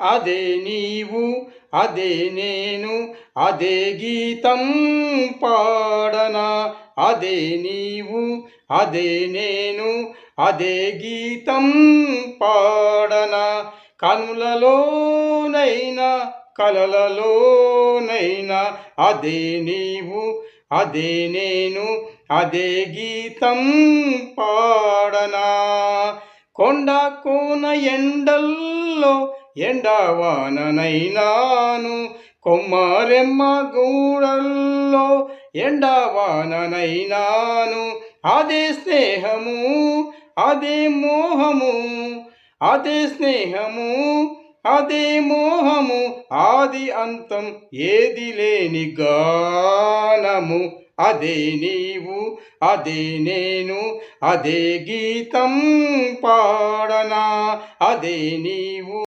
అదే నీవు అదే నేను అదే గీతం పాడనా అదే నీవు అదే నేను అదే గీతం పాడనా కనులలోనైనా కలలలోనైనా అదే నీవు అదే నేను అదే గీతం పాడనా కొండ కోన ఎండల్లో ఎండవాననైనాను కొమ్మరెమ్మ గూడల్లో ఎండవాననైనాను అదే స్నేహము అదే మోహము అదే స్నేహము అదే మోహము ఆది అంతం ఏది లేని గానము అదే నీవు అదే నేను అదే గీతం పాడనా అదే నీవు